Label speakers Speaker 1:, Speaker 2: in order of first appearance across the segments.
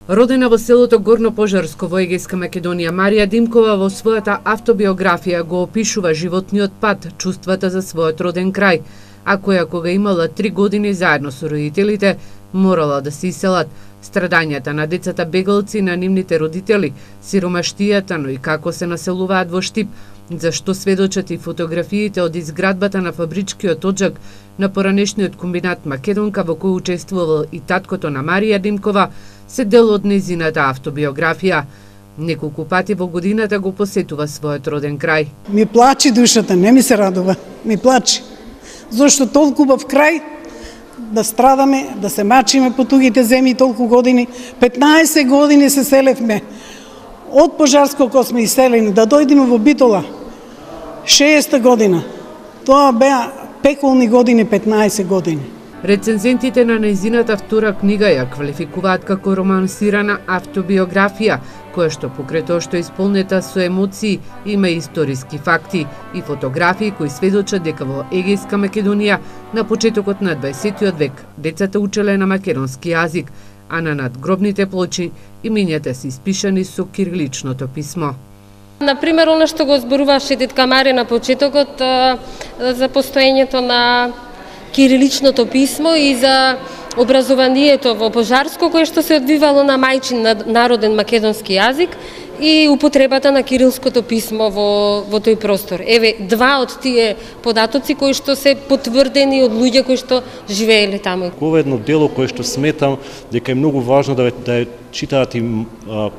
Speaker 1: Родена во селото Горно Пожарско во Егејска Македонија, Марија Димкова во својата автобиографија го опишува животниот пат, чувствата за својот роден крај, а која кога имала 3 години заедно со родителите, морала да се иселат, страдањата на децата бегалци на нивните родители, сиромаштијата, но и како се населуваат во Штип, за што сведочат и фотографиите од изградбата на фабричкиот оджак на поранешниот комбинат Македонка во кој учествувал и таткото на Марија Димкова, се дел од незината автобиографија. Неколку пати во годината го посетува својот роден крај.
Speaker 2: Ми плачи душата, не ми се радува, ми плачи. Зошто толку убав крај да страдаме, да се мачиме по тугите земји толку години. 15 години се селевме. Од Пожарско кога сме иселени, да дојдеме во Битола, 6-та година. Тоа беа пеколни години, 15 години.
Speaker 1: Рецензентите на нејзината втора книга ја квалификуваат како романсирана автобиографија, која што покрај тоа што е исполнета со емоции, има и историски факти и фотографии кои сведочат дека во Егејска Македонија на почетокот на 20 век децата учеле на македонски јазик, а на надгробните плочи имињата се испишани со кириличното писмо.
Speaker 3: Например, она што го зборуваше детка Марија на почетокот за постоењето на кириличното писмо и за образованието во Пожарско, кое што се одвивало на мајчин народен македонски јазик и употребата на кирилското писмо во тој простор. Еве, два од тие податоци кои што се потврдени од луѓе кои што живееле таму.
Speaker 4: Ова е едно дело кое што сметам дека е многу важно да читаат и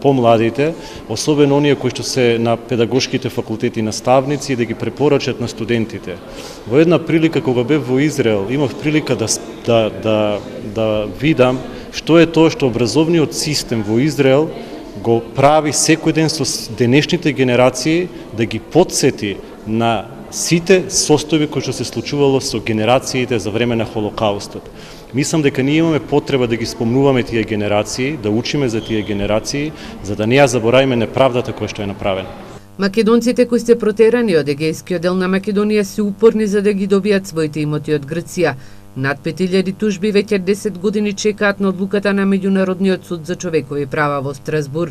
Speaker 4: помладите, особено оние кои што се на педагошките факултети наставници и да ги препорачат на студентите. Во една прилика кога бев во Израел, имав прилика да видам што е тоа што образовниот систем во Израел го прави секој ден со денешните генерации, да ги потсети на сите состојби кои што се случувало со генерациите за време на Холокаустот. Мислам дека ние имаме потреба да ги спомнуваме тие генерации, да учиме за тие генерации, за да не ја заборавиме неправдата која што е направена.
Speaker 1: Македонците кои се протерани од егејскиот дел на Македонија се упорни за да ги добијат своите имоти од Грција. Над 5000 тужби веќе 10 години чекаат на одлуката на Меѓународниот суд за човекови права во Страсбур.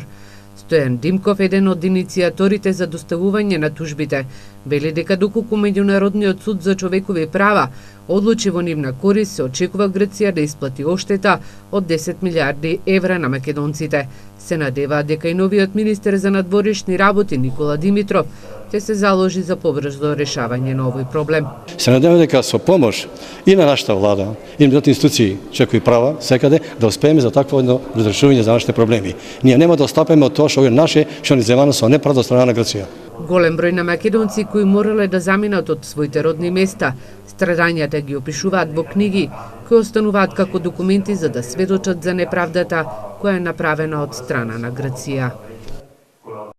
Speaker 1: Стојан Димков, еден од иницијаторите за доставување на тужбите, вели дека доколку Меѓународниот суд за човекови права одлучи во нивна корист, се очекува Грција да исплати оштета од 10 милиарди евра на македонците. Се надеваат дека и новиот министер за надворешни работи Никола Димитров ќе се заложи за побрзо решавање на овој проблем.
Speaker 5: Се надевам дека со помош и на нашата влада, и на институции човекови права секаде да успееме за такво едно разрешување за нашите проблеми. Ние нема да остапеме од тоа што е наше, што ни земано со неправда од страна на Грција.
Speaker 1: Голем број на македонци кои морале да заминат од своите родни места, страдањата ги опишуваат во книги, кои остануваат како документи за да сведочат за неправдата која е направена од страна на Грција.